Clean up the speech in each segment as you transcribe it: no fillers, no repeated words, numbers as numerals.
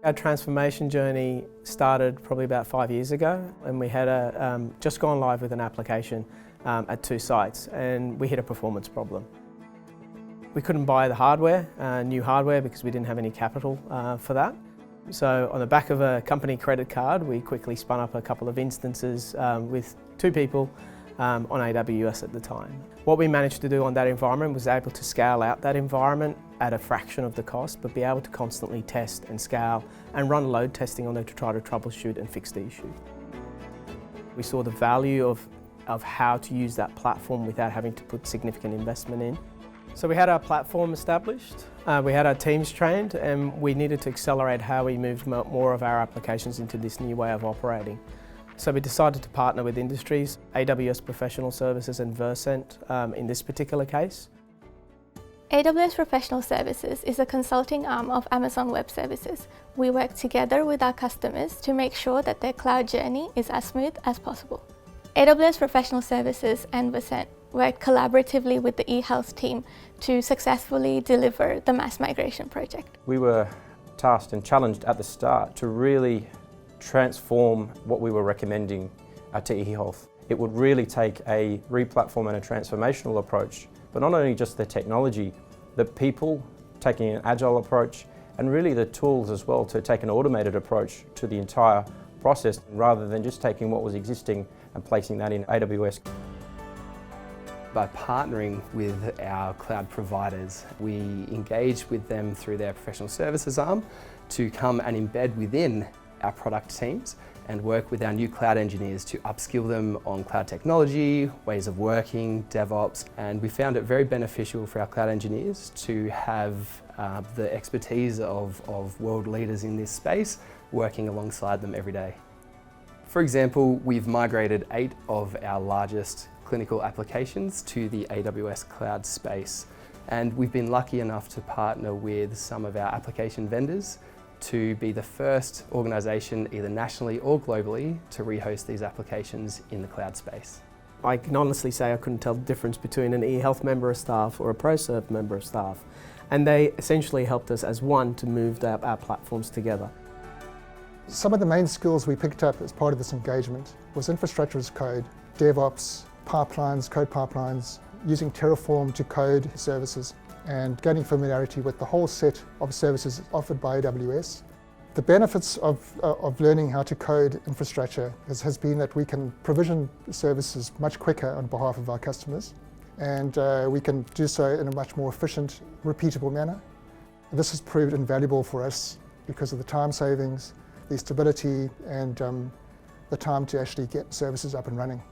Our transformation journey started probably about 5 years ago, and we had just gone live with an application at 2 sites, and we hit a performance problem. We couldn't buy the hardware, new hardware, because we didn't have any capital for that. So on the back of a company credit card, we quickly spun up a couple of instances with 2 people on AWS at the time. What we managed to do on that environment was able to scale out that environment at a fraction of the cost, but be able to constantly test and scale and run load testing on it to try to troubleshoot and fix the issue. We saw the value of how to use that platform without having to put significant investment in. So we had our platform established, we had our teams trained, and we needed to accelerate how we moved more of our applications into this new way of operating. So we decided to partner with industries, AWS Professional Services and Versent in this particular case. AWS Professional Services is a consulting arm of Amazon Web Services. We work together with our customers to make sure that their cloud journey is as smooth as possible. AWS Professional Services and Versent work collaboratively with the eHealth team to successfully deliver the mass migration project. We were tasked and challenged at the start to really transform what we were recommending to eHealth. It would really take a re-platform and a transformational approach, but not only just the technology, the people, taking an agile approach, and really the tools as well to take an automated approach to the entire process rather than just taking what was existing and placing that in AWS. By partnering with our cloud providers, we engage with them through their professional services arm to come and embed within our product teams and work with our new cloud engineers to upskill them on cloud technology, ways of working, DevOps, and we found it very beneficial for our cloud engineers to have the expertise of world leaders in this space working alongside them every day. For example, we've migrated 8 of our largest clinical applications to the AWS Cloud space, and we've been lucky enough to partner with some of our application vendors to be the first organisation, either nationally or globally, to rehost these applications in the cloud space. I can honestly say I couldn't tell the difference between an eHealth member of staff or a ProServe member of staff, and they essentially helped us as one to move our platforms together. Some of the main skills we picked up as part of this engagement was infrastructure as code, DevOps, pipelines, code pipelines, using Terraform to code services, and gaining familiarity with the whole set of services offered by AWS. The benefits of learning how to code infrastructure has been that we can provision services much quicker on behalf of our customers, and we can do so in a much more efficient, repeatable manner. This has proved invaluable for us because of the time savings, the stability, and the time to actually get services up and running.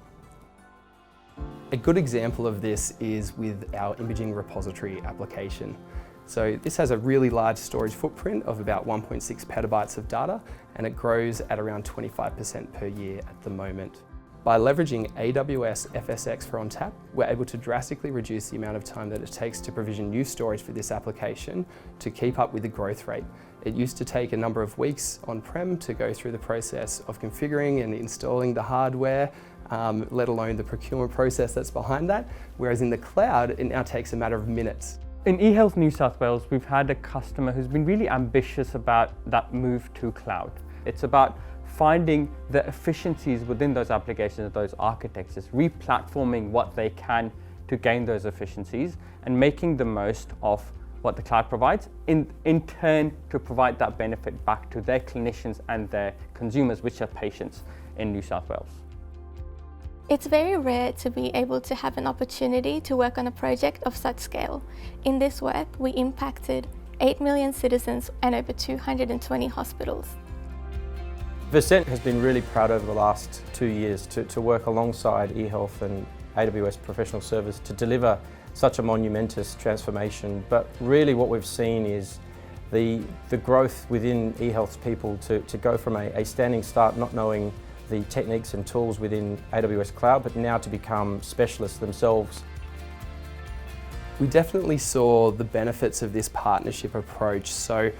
A good example of this is with our imaging repository application. So this has a really large storage footprint of about 1.6 petabytes of data, and it grows at around 25% per year at the moment. By leveraging AWS FSx for ONTAP, we're able to drastically reduce the amount of time that it takes to provision new storage for this application to keep up with the growth rate. It used to take a number of weeks on-prem to go through the process of configuring and installing the hardware, let alone the procurement process that's behind that, whereas in the cloud, it now takes a matter of minutes. In eHealth New South Wales, we've had a customer who's been really ambitious about that move to cloud. It's about finding the efficiencies within those applications, those architectures, re-platforming what they can to gain those efficiencies and making the most of what the cloud provides, in turn to provide that benefit back to their clinicians and their consumers, which are patients in New South Wales. It's very rare to be able to have an opportunity to work on a project of such scale. In this work, we impacted 8 million citizens and over 220 hospitals. Versent has been really proud over the last 2 years to work alongside eHealth and AWS Professional Services to deliver such a monumentous transformation. But really what we've seen is the growth within eHealth's people to go from a standing start, not knowing the techniques and tools within AWS Cloud, but now to become specialists themselves. We definitely saw the benefits of this partnership approach. So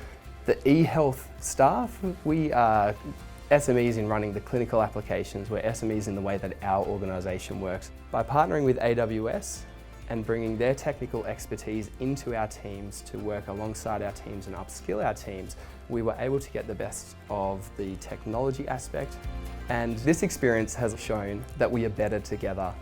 the eHealth staff, we are SMEs in running the clinical applications. We're SMEs in the way that our organisation works. By partnering with AWS, and bringing their technical expertise into our teams to work alongside our teams and upskill our teams, we were able to get the best of the technology aspect. And this experience has shown that we are better together.